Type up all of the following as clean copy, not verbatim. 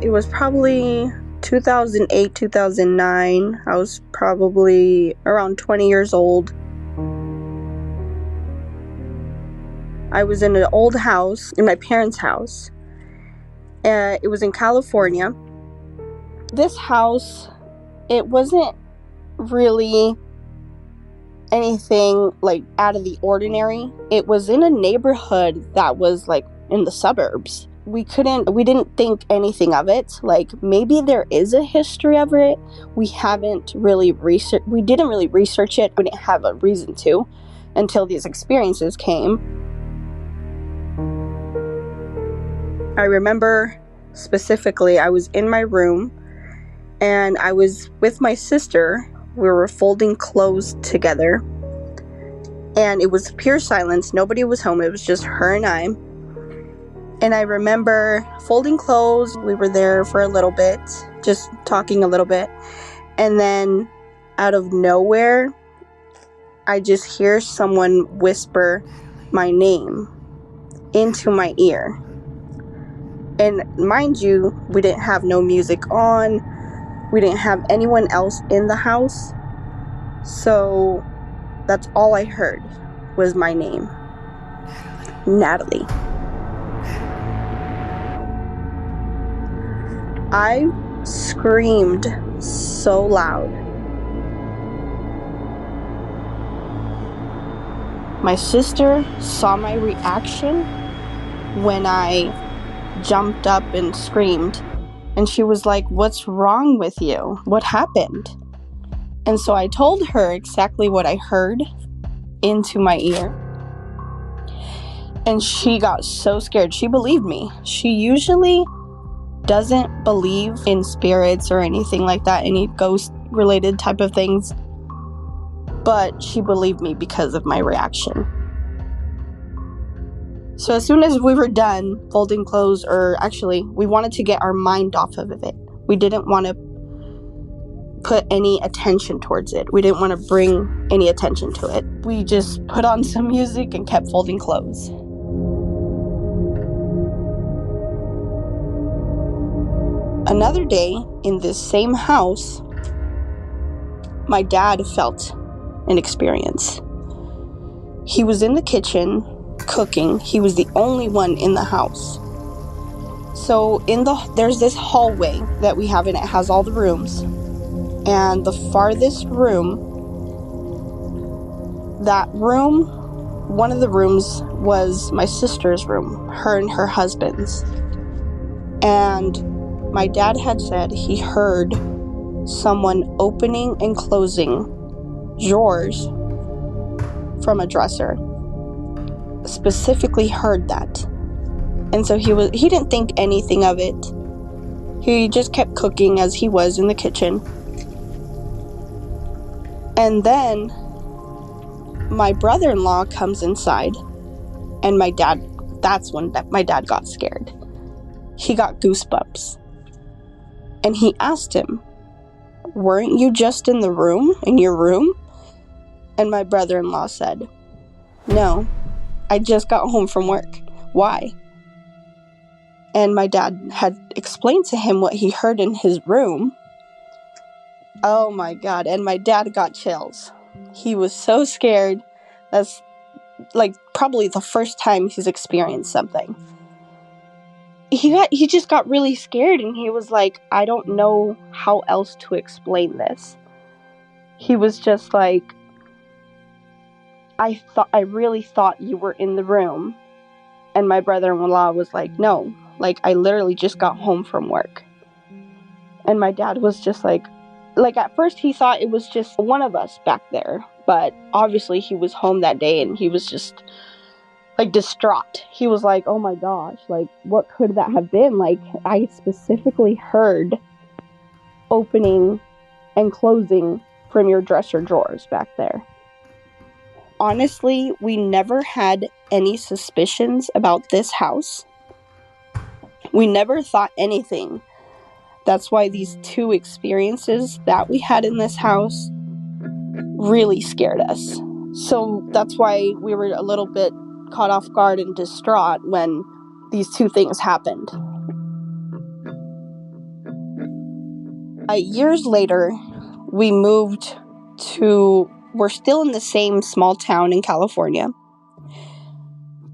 It was probably 2008, 2009. I was probably around 20 years old. I was in an old house, in my parents' house. It was in California. This house, it wasn't really anything like out of the ordinary. It was in a neighborhood that was like in the suburbs. We didn't think anything of it. Like, maybe there is a history of it. We didn't really research it. We didn't have a reason to until these experiences came. I remember specifically, I was in my room and I was with my sister. We were folding clothes together and it was pure silence. Nobody was home. It was just her and I. And I remember folding clothes. We were there for a little bit, just talking a little bit. And then out of nowhere, I just hear someone whisper my name into my ear. And mind you, we didn't have no music on. We didn't have anyone else in the house. So that's all I heard was my name, Natalie. I screamed so loud. My sister saw my reaction when I jumped up and screamed. And she was like, "What's wrong with you? What happened?" And so I told her exactly what I heard into my ear. And she got so scared. She believed me. She usually doesn't believe in spirits or anything like that, any ghost-related type of things. But she believed me because of my reaction. So as soon as we were done folding clothes, or actually, we wanted to get our mind off of it. We didn't want to put any attention towards it. We didn't want to bring any attention to it. We just put on some music and kept folding clothes. Another day in this same house, my dad felt an experience. He was in the kitchen cooking. He was the only one in the house. So there's this hallway that we have, and it has all the rooms. And the farthest room, one of the rooms was my sister's room, her and her husband's. And my dad had said he heard someone opening and closing drawers from a dresser. Specifically heard that. And so he didn't think anything of it. He just kept cooking as he was in the kitchen. And then my brother-in-law comes inside, and that's when my dad got scared. He got goosebumps. And he asked him, "Weren't you just in your room?" And my brother-in-law said, "No, I just got home from work. Why?" And my dad had explained to him what he heard in his room. Oh my God. And my dad got chills. He was so scared. That's like probably the first time he's experienced something. He just got really scared, and he was like, "I don't know how else to explain this." He was just like, I really thought you were in the room." And my brother-in-law was like, "No, like I literally just got home from work." And my dad was just like at first he thought it was just one of us back there, but obviously he was home that day and he was just like distraught. He was like, "Oh my gosh, like what could that have been? Like I specifically heard opening and closing from your dresser drawers back there." Honestly, we never had any suspicions about this house. We never thought anything. That's why these two experiences that we had in this house really scared us. So that's why we were a little bit caught off guard and distraught when these two things happened. Years later, we're still in the same small town in California,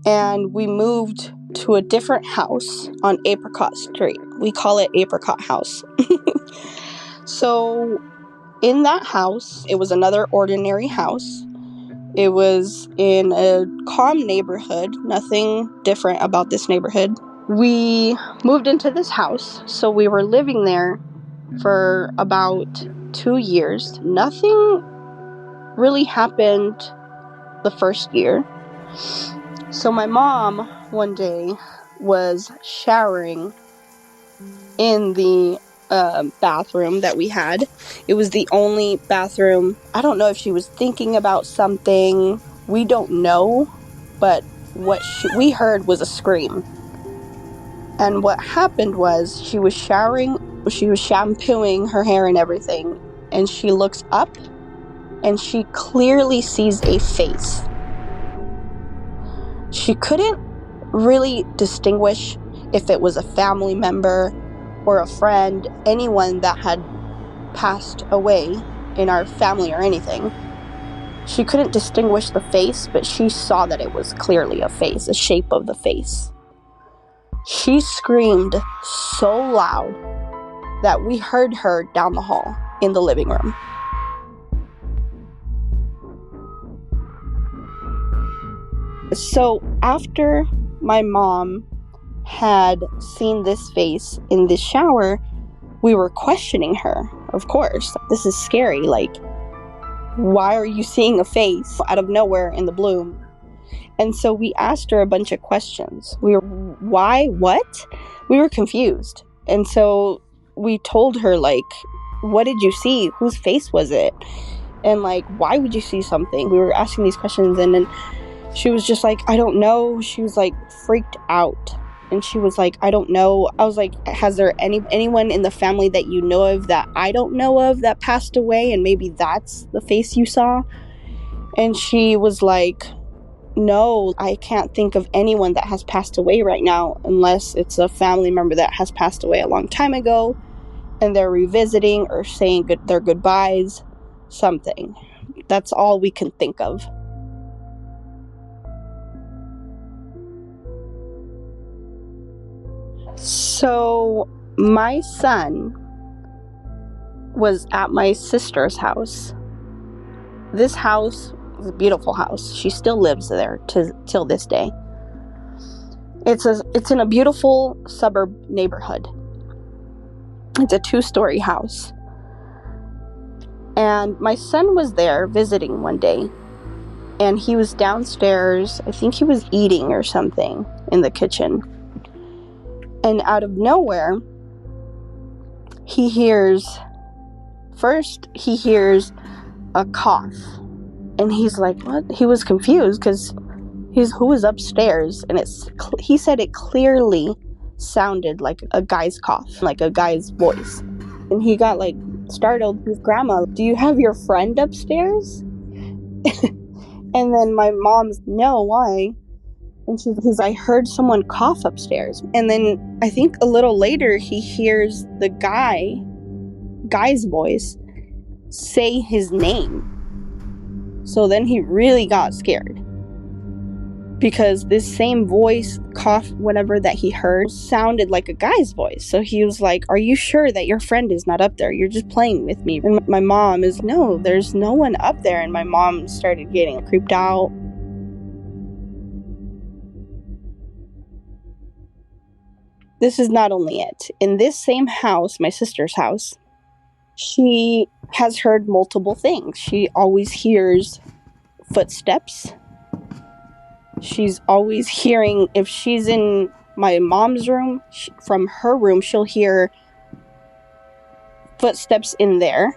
and we moved to a different house on Apricot Street. We call it Apricot House. So in that house, it was another ordinary house. It was in a calm neighborhood, nothing different about this neighborhood. We moved into this house, so we were living there for about 2 years. Nothing really happened the first year. So my mom one day was showering in the bathroom that we had. It was the only bathroom. I don't know if she was thinking about something. We don't know, but what we heard was a scream. And what happened was she was showering, she was shampooing her hair and everything, and she looks up and she clearly sees a face. She couldn't really distinguish if it was a family member or a friend, anyone that had passed away in our family or anything. She couldn't distinguish the face, but she saw that it was clearly a face, a shape of the face. She screamed so loud that we heard her down the hall in the living room. So after my mom had seen this face in the shower, we were questioning her. Of course, this is scary. Like, why are you seeing a face out of nowhere in the blue? And so we asked her a bunch of questions. Why? What? We were confused. And so we told her, like, what did you see? Whose face was it? And, like, why would you see something? We were asking these questions, and then she was just like, I don't know. She was, like, freaked out. And she was like, I don't know. I was like, has there anyone in the family that you know of that I don't know of that passed away? And maybe that's the face you saw? And she was like, no, I can't think of anyone that has passed away right now unless it's a family member that has passed away a long time ago and they're revisiting or saying their goodbyes, something. That's all we can think of. So my son was at my sister's house. This house is a beautiful house. She still lives there till this day. It's in a beautiful suburb neighborhood. It's a 2-story house. And my son was there visiting one day, and he was downstairs. I think he was eating or something in the kitchen. And out of nowhere, he hears a cough. And he's like, what? He was confused because who was upstairs? And he said it clearly sounded like a guy's cough, like a guy's voice. And he got like startled. His grandma, do you have your friend upstairs? And then my mom's, no, why? And he's like, I heard someone cough upstairs. And then I think a little later, he hears the guy's voice say his name. So then he really got scared. Because this same voice, cough, whatever that he heard, sounded like a guy's voice. So he was like, are you sure that your friend is not up there? You're just playing with me. And my mom is, no, there's no one up there. And my mom started getting creeped out. This is not only it. In this same house, my sister's house, she has heard multiple things. She always hears footsteps. She's always hearing, if she's in my mom's room, from her room, she'll hear footsteps in there.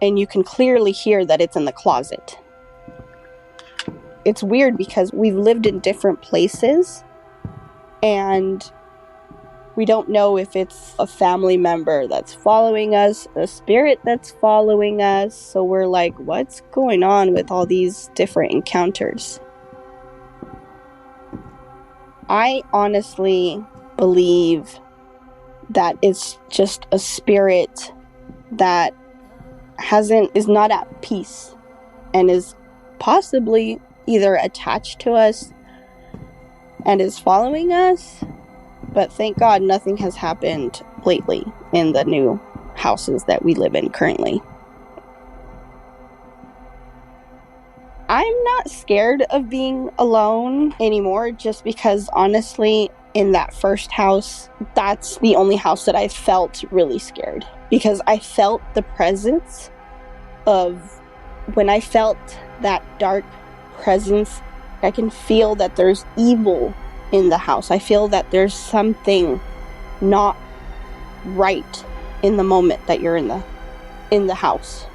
And you can clearly hear that it's in the closet. It's weird because we've lived in different places, and we don't know if it's a family member that's following us, a spirit that's following us. So we're like, what's going on with all these different encounters? I honestly believe that it's just a spirit that is not at peace and is possibly either attached to us and is following us. But thank God nothing has happened lately in the new houses that we live in currently. I'm not scared of being alone anymore, just because honestly, in that first house, that's the only house that I felt really scared, because I felt the presence of, when I felt that dark presence, I can feel that there's evil in the house. I feel that there's something not right in the moment that you're in the house.